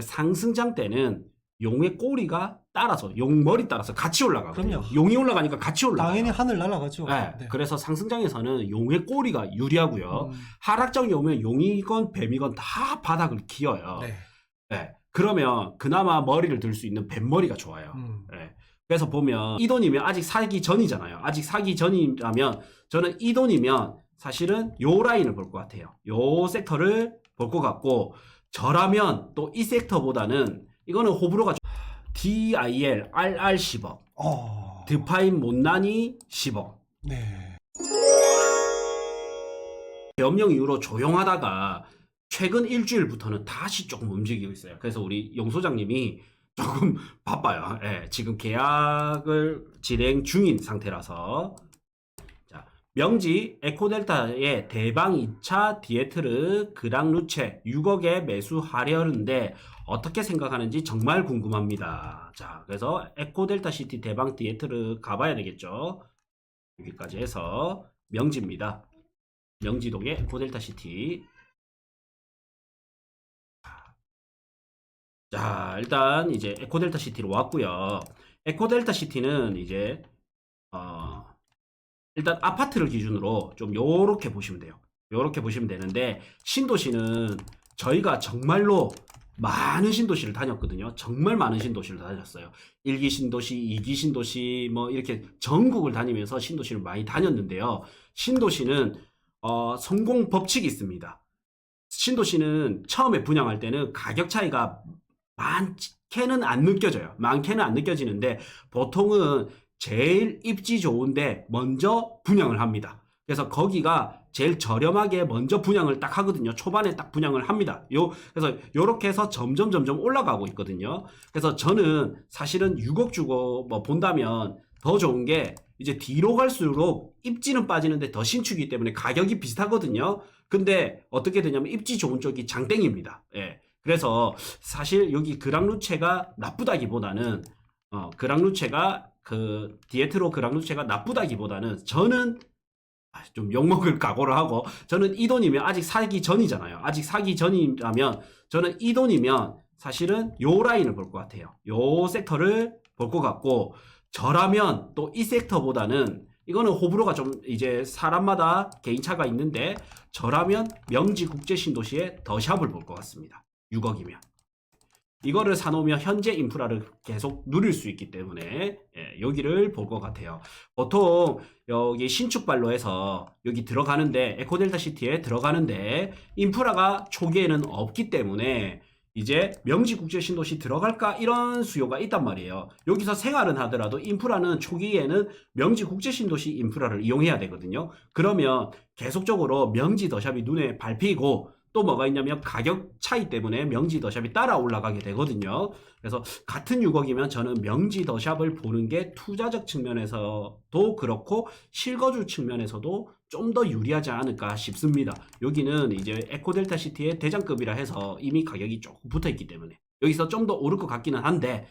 상승장 때는 용의 꼬리가 따라서 용 머리 따라서 같이 올라가거든요. 그럼요. 용이 올라가니까 같이 올라가요. 당연히 하늘 날아가죠. 네, 네. 그래서 상승장에서는 용의 꼬리가 유리하고요. 하락장이 오면 용이건 뱀이건 다 바닥을 기어요. 네. 네, 그러면 그나마 머리를 들 수 있는 뱀머리가 좋아요. 네, 그래서 보면 이 돈이면 아직 사기 전이잖아요. 아직 사기 전이라면 저는 이 돈이면 사실은 요 라인을 볼 것 같아요. 요 섹터를 볼 것 같고, 저라면 또 이 섹터보다는 이거는 호불호가 DIL, RR 10억, 드파인 못난이 10억. 네. 계엄령 이후로 조용하다가 최근 일주일부터는 다시 조금 움직이고 있어요. 그래서 우리 용 소장님이 조금 바빠요. 예, 지금 계약을 진행 중인 상태라서. 자, 명지 에코델타의 대방 2차 디에트르 그랑루체 6억에 매수하려는데 어떻게 생각하는지 정말 궁금합니다. 자, 그래서 에코델타 시티 대방 디에트르 가봐야 되겠죠. 여기까지 해서 명지입니다. 명지동의 에코델타 시티. 자, 일단 이제 에코델타 시티로 왔고요. 에코델타 시티는 이제 일단 아파트를 기준으로 좀 요렇게 보시면 돼요. 요렇게 보시면 되는데, 신도시는 저희가 정말로 많은 신도시를 다녔거든요. 정말 많은 신도시를 다녔어요. 1기 신도시, 2기 신도시, 뭐 이렇게 전국을 다니면서 신도시를 많이 다녔는데요. 신도시는 성공 법칙이 있습니다. 신도시는 처음에 분양할 때는 가격 차이가 많게는 안 느껴져요. 많게는 안 느껴지는데, 보통은 제일 입지 좋은데 먼저 분양을 합니다. 그래서 거기가 제일 저렴하게 먼저 분양을 딱 하거든요. 초반에 딱 분양을 합니다. 그래서 요렇게 해서 점점 올라가고 있거든요. 그래서 저는 사실은 6억 주고 뭐 본다면 더 좋은 게, 이제 뒤로 갈수록 입지는 빠지는데 더 신축이기 때문에 가격이 비슷하거든요. 근데 어떻게 되냐면 입지 좋은 쪽이 장땡입니다. 예. 그래서 사실 여기 그랑루체가 나쁘다기보다는 그랑루체가 그 디에트로 그랑루체가 나쁘다기보다는 저는 좀 욕먹을 각오를 하고, 저는 이 돈이면 아직 사기 전이잖아요. 아직 사기 전이라면 저는 이 돈이면 사실은 요 라인을 볼 것 같아요. 요 섹터를 볼 것 같고, 저라면 또 이 섹터보다는, 이거는 호불호가 좀 이제 사람마다 개인차가 있는데, 저라면 명지 국제신도시의 더샵을 볼 것 같습니다. 6억이면. 이거를 사놓으면 현재 인프라를 계속 누릴 수 있기 때문에 여기를 볼 것 같아요. 보통 여기 신축발로 해서 여기 들어가는데, 에코델타 시티에 들어가는데 인프라가 초기에는 없기 때문에 이제 명지국제신도시 들어갈까 이런 수요가 있단 말이에요. 여기서 생활은 하더라도 인프라는 초기에는 명지국제신도시 인프라를 이용해야 되거든요. 그러면 계속적으로 명지 더샵이 눈에 밟히고, 또 뭐가 있냐면 가격 차이 때문에 명지 더샵이 따라 올라가게 되거든요. 그래서 같은 6억이면 저는 명지 더샵을 보는 게 투자적 측면에서도 그렇고 실거주 측면에서도 좀 더 유리하지 않을까 싶습니다. 여기는 이제 에코델타 시티의 대장급이라 해서 이미 가격이 조금 붙어 있기 때문에 여기서 좀 더 오를 것 같기는 한데,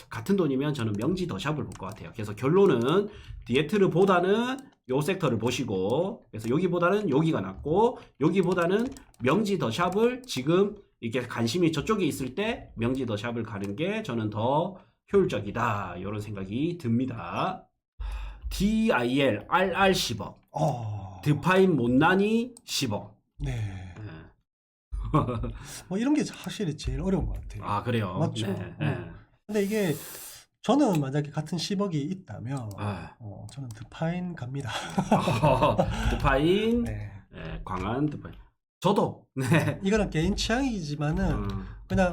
같은 돈이면 저는 명지 더샵을 볼 것 같아요. 그래서 결론은 디에트르보다는 요 섹터를 보시고, 그래서 여기보다는 여기가 낫고, 여기보다는 명지 더샵을 지금 이렇게 관심이 저쪽에 있을 때 명지 더샵을 가는 게 저는 더 효율적이다, 이런 생각이 듭니다. DIL, RR 10억, 드파인 못난이 10억. 네. 뭐 이런 게 확실히 제일 어려운 것 같아요. 아, 그래요? 맞죠. 네. 근데 이게 저는 만약에 같은 10억이 있다면 아. 저는 드파인 갑니다. 드파인, 네. 광안 드파인. 저도. 네. 이거는 개인 취향이지만은 그냥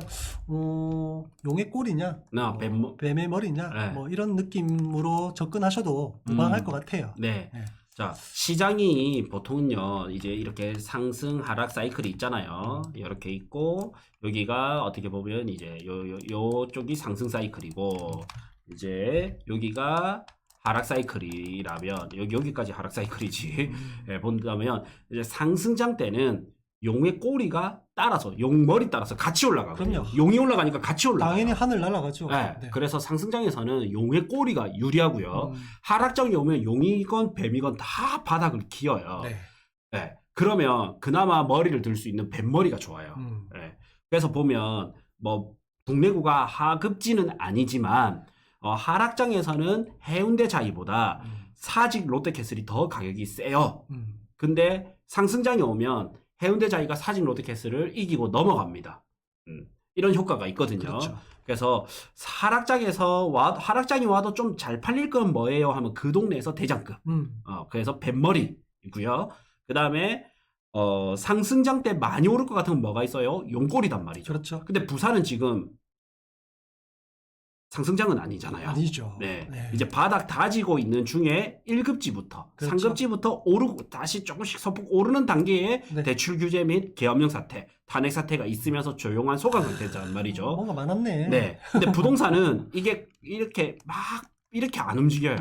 용의 꼬리냐, 뱀의 머리냐, 네. 뭐 이런 느낌으로 접근하셔도 무방할 것 같아요. 네. 네. 자, 시장이 보통은요, 이제 이렇게 상승 하락 사이클이 있잖아요. 이렇게 있고, 여기가 어떻게 보면 이제 요쪽이 상승 사이클이고, 이제 여기가 하락 사이클이라면, 여기까지 하락 사이클이지. 본다면, 이제 상승장 때는 용의 꼬리가 따라서, 용 머리 따라서 같이 올라가거든요. 그럼요. 용이 올라가니까 같이 올라가요. 당연히 하늘 날아가죠. 네. 네. 그래서 상승장에서는 용의 꼬리가 유리하고요. 하락장이 오면 용이건 뱀이건 다 바닥을 기어요. 네. 네. 그러면 그나마 머리를 들 수 있는 뱀머리가 좋아요. 네. 그래서 보면 뭐 동래구가 하급지는 아니지만 하락장에서는 해운대 자이보다 사직 롯데캐슬이 더 가격이 세요. 근데 상승장에 오면 해운대 자이가 사직 롯데캐슬을 이기고 넘어갑니다. 이런 효과가 있거든요. 그렇죠. 그래서 하락장이 와도 좀 잘 팔릴 건 뭐예요 하면 그 동네에서 대장급. 그래서 뱃머리이고요. 그 다음에 상승장 때 많이 오를 것 같은 건 뭐가 있어요? 용골이단 말이죠. 그렇죠. 근데 부산은 지금 상승장은 아니잖아요. 아니죠. 네. 네. 이제 바닥 다지고 있는 중에 1급지부터 그렇죠. 3급지부터 오르고 다시 조금씩 소폭 오르는 단계에 네. 대출 규제 및 계엄령 사태, 탄핵 사태가 있으면서 조용한 소강 상태란 말이죠. 뭔가 많았네. 네. 근데 부동산은 이게 이렇게 막 이렇게 안 움직여요.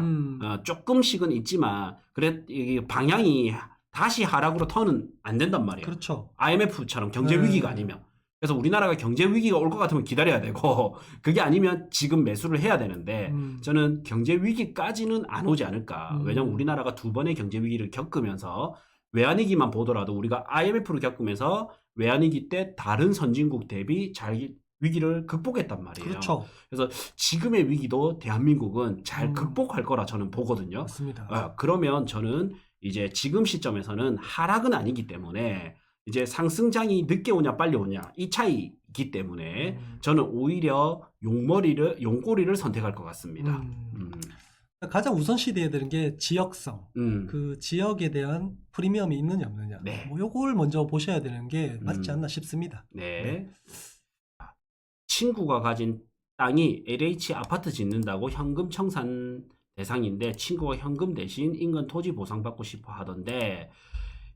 조금씩은 있지만 그래 이게 방향이 다시 하락으로 턴은 안 된단 말이에요. 그렇죠. IMF처럼 경제 위기가 아니면. 그래서 우리나라가 경제 위기가 올 것 같으면 기다려야 되고 그게 아니면 지금 매수를 해야 되는데 저는 경제 위기까지는 안 오지 않을까. 왜냐면 우리나라가 2번의 경제 위기를 겪으면서 외환위기만 보더라도 우리가 IMF를 겪으면서 외환위기 때 다른 선진국 대비 잘 위기를 극복했단 말이에요. 그렇죠. 그래서 지금의 위기도 대한민국은 잘 극복할 거라 저는 보거든요. 맞습니다. 그러면 저는 이제 지금 시점에서는 하락은 아니기 때문에 이제 상승장이 늦게 오냐 빨리 오냐 이 차이이기 때문에 저는 오히려 용꼬리를 선택할 것 같습니다. 가장 우선시돼야 되는 게 지역성. 그 지역에 대한 프리미엄이 있느냐 없느냐. 네. 뭐 요걸 먼저 보셔야 되는 게 맞지 않나 싶습니다. 네. 친구가 가진 땅이 LH 아파트 짓는다고 현금 청산 대상인데 친구가 현금 대신 인근 토지 보상받고 싶어 하던데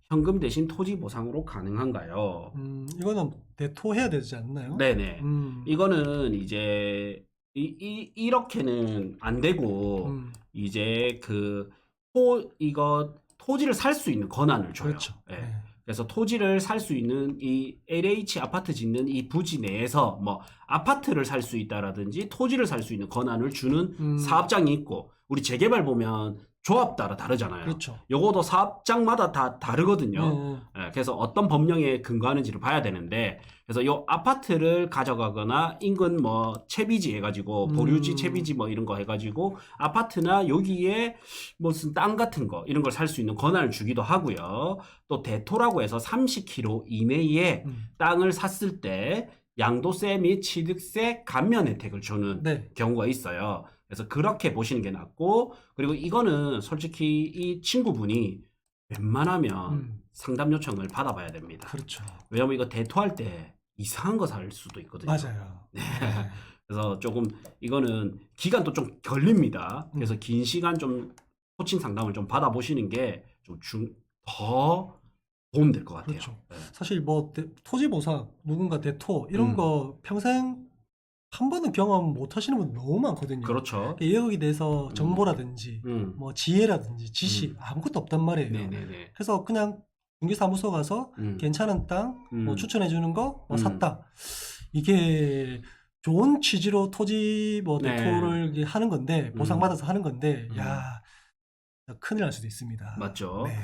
현금 대신 토지 보상으로 가능한가요? 이거는 대토해야 되지 않나요? 네네. 이거는 이제 이렇게는 안 되고 이제 토지를 살 수 있는 권한을 줘요. 그렇죠. 예. 네. 그래서 토지를 살 수 있는 이 LH 아파트 짓는 이 부지 내에서 뭐 아파트를 살 수 있다라든지 토지를 살 수 있는 권한을 주는 사업장이 있고 우리 재개발 보면 조합 따라 다르잖아요. 그렇죠. 요것도 사업장마다 다 다르거든요. 예, 그래서 어떤 법령에 근거하는지를 봐야 되는데 그래서 요 아파트를 가져가거나 인근 뭐 채비지 해가지고 보류지 채비지 뭐 이런 거 해가지고 아파트나 여기에 무슨 땅 같은 거 이런 걸 살 수 있는 권한을 주기도 하고요. 또 대토라고 해서 30km 이내에 땅을 샀을 때 양도세 및 취득세 감면 혜택을 주는 네. 경우가 있어요. 그래서 그렇게 보시는 게 낫고 그리고 이거는 솔직히 이 친구분이 웬만하면 상담 요청을 받아봐야 됩니다. 그렇죠. 왜냐면 이거 대토할 때 이상한 거 살 수도 있거든요. 맞아요. 네. 그래서 조금 이거는 기간도 좀 걸립니다. 그래서 긴 시간 좀 코칭 상담을 좀 받아보시는 게 좀 더 도움될 것 같아요. 그렇죠. 네. 사실 뭐 토지 보상, 누군가 대토 이런 거 평생 한 번은 경험 못 하시는 분 너무 많거든요. 그렇죠. 여기에 대해서 정보라든지 뭐 지혜라든지 지식 아무것도 없단 말이에요. 네네네. 그래서 그냥 중개사무소 가서 괜찮은 땅 뭐 추천해 주는 거 뭐 샀다. 이게 좋은 취지로 토지 뭐 네. 대토를 하는 건데 보상받아서 하는 건데 야 큰일 날 수도 있습니다. 맞죠. 네.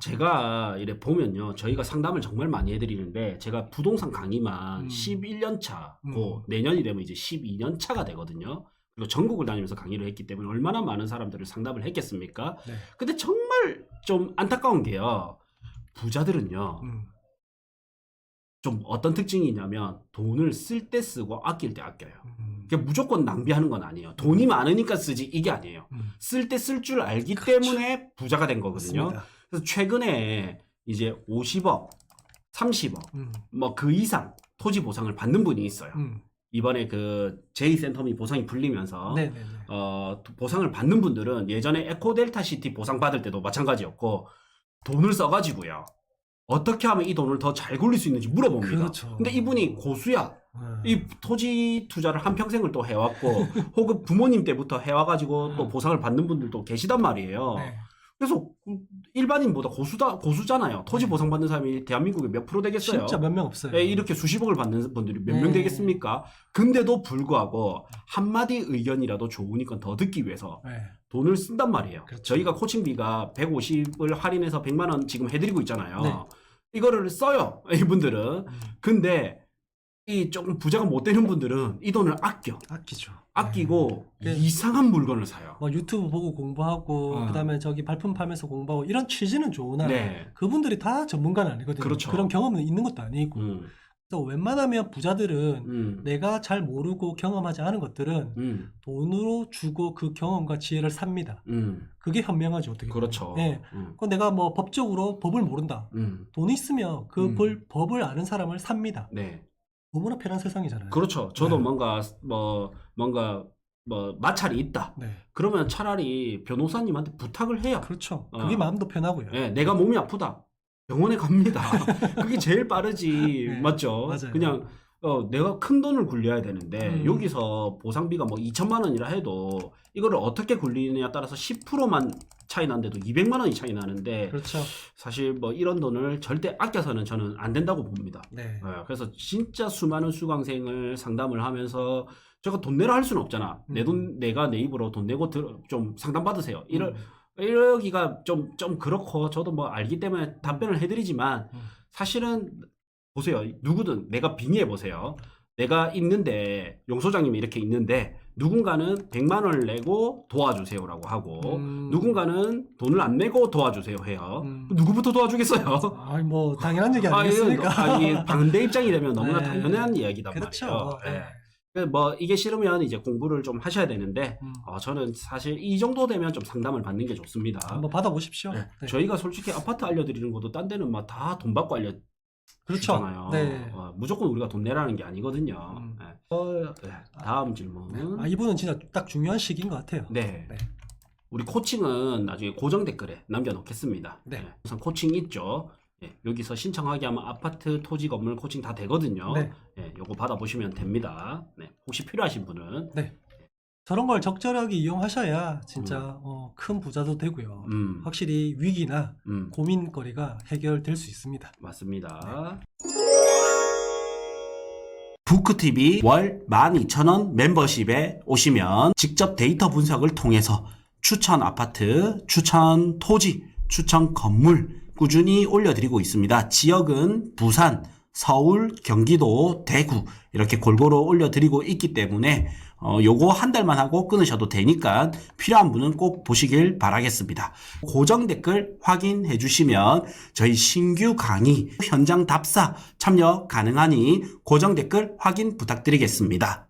제가 이래 보면요. 저희가 상담을 정말 많이 해드리는데 제가 부동산 강의만 11년 차고 내년이 되면 이제 12년 차가 되거든요. 그리고 전국을 다니면서 강의를 했기 때문에 얼마나 많은 사람들을 상담을 했겠습니까? 네. 근데 정말 좀 안타까운 게요. 부자들은요. 좀 어떤 특징이 있냐면 돈을 쓸 때 쓰고 아낄 때 아껴요. 그게 무조건 낭비하는 건 아니에요. 돈이 많으니까 쓰지 이게 아니에요. 쓸 때 쓸 줄 알기 때문에 부자가 된 거거든요. 맞습니다. 그래서 최근에 이제 50억, 30억, 뭐 그 이상 토지 보상을 받는 분이 있어요. 이번에 그 제2센텀이 보상이 풀리면서 네네네. 보상을 받는 분들은 예전에 에코델타시티 보상 받을 때도 마찬가지였고 돈을 써가지고요. 어떻게 하면 이 돈을 더 잘 굴릴 수 있는지 물어봅니다. 그렇죠. 근데 이분이 고수야. 이 토지 투자를 한평생을 또 해왔고 혹은 부모님 때부터 해와가지고 또 보상을 받는 분들도 계시단 말이에요. 네. 그래서 일반인보다 고수잖아요. 토지 보상 받는 사람이 대한민국에 몇 프로 되겠어요? 진짜 몇 명 없어요. 네, 이렇게 수십억을 받는 분들이 몇 네. 명 되겠습니까? 근데도 불구하고 한마디 의견이라도 좋으니까 더 듣기 위해서 네. 돈을 쓴단 말이에요. 그렇죠. 저희가 코칭비가 150을 할인해서 100만 원 지금 해드리고 있잖아요. 네. 이거를 써요. 이분들은. 근데 이 조금 부자가 못 되는 분들은 이 돈을 아끼죠. 아끼고 네. 이상한 물건을 사요. 뭐 유튜브 보고 공부하고 그다음에 저기 발품 팔면서 공부하고 이런 취지는 좋으나 네. 그분들이 다 전문가는 아니거든요. 그렇죠. 그런 경험은 있는 것도 아니고. 음. 그래서 웬만하면 부자들은 내가 잘 모르고 경험하지 않은 것들은 돈으로 주고 그 경험과 지혜를 삽니다. 그게 현명하죠. 어떻게 보면. 그렇죠. 네. 그 내가 뭐 법적으로 법을 모른다. 돈이 있으면 그 법을 아는 사람을 삽니다. 네. 너무나 편한 세상이잖아요. 그렇죠. 저도 네. 뭔가 마찰이 있다. 네. 그러면 차라리 변호사님한테 부탁을 해요. 그렇죠. 그게 마음도 편하고요. 네, 내가 몸이 아프다. 병원에 갑니다. 그게 제일 빠르지. 네, 맞죠? 맞아요. 그냥 내가 큰 돈을 굴려야 되는데 여기서 보상비가 뭐 2천만 원이라 해도 이거를 어떻게 굴리느냐에 따라서 10%만 차이 난데도 200만 원이 차이 나는데 그렇죠. 사실 뭐 이런 돈을 절대 아껴서는 저는 안 된다고 봅니다. 네. 그래서 진짜 수많은 수강생을 상담을 하면서 제가 돈 내라 할 수는 없잖아. 내가 내 입으로 돈 내고 좀 상담 받으세요. 이러기가 좀 그렇고 저도 뭐 알기 때문에 답변을 해드리지만 사실은 보세요. 누구든 내가 빙의해 보세요. 내가 있는데 용 소장님이 이렇게 있는데 누군가는 100만 원을 내고 도와주세요라고 하고 누군가는 돈을 안 내고 도와주세요 해요. 누구부터 도와주겠어요? 아니 뭐 당연한 얘기 아니겠습니까? 이게 반대 입장이 되면 너무나 네. 당연한 이야기단 그렇죠. 말이에요. 네. 뭐 이게 싫으면 이제 공부를 좀 하셔야 되는데 저는 사실 이 정도 되면 좀 상담을 받는 게 좋습니다. 한번 받아보십시오. 네. 네. 저희가 솔직히 아파트 알려드리는 것도 딴 데는 막 다 돈 받고 그렇죠. 알려주잖아요. 네. 무조건 우리가 돈 내라는 게 아니거든요. 네. 다음 질문. 이분은 진짜 딱 중요한 시기인 것 같아요. 네. 네. 우리 코칭은 나중에 고정 댓글에 남겨놓겠습니다. 네. 우선 코칭 있죠. 여기서 신청하게 하면 아파트, 토지, 건물 코칭 다 되거든요. 네. 요거 받아보시면 됩니다. 혹시 필요하신 분은. 네. 저런 걸 적절하게 이용하셔야 진짜 큰 부자도 되고요. 확실히 위기나 고민거리가 해결될 수 있습니다. 맞습니다. 부크TV 월 12,000원 멤버십에 오시면 직접 데이터 분석을 통해서 추천 아파트, 추천 토지, 추천 건물 꾸준히 올려드리고 있습니다. 지역은 부산, 서울, 경기도, 대구 이렇게 골고루 올려드리고 있기 때문에 요거 한 달만 하고 끊으셔도 되니까 필요한 분은 꼭 보시길 바라겠습니다. 고정 댓글 확인해 주시면 저희 신규 강의 현장 답사 참여 가능하니 고정 댓글 확인 부탁드리겠습니다.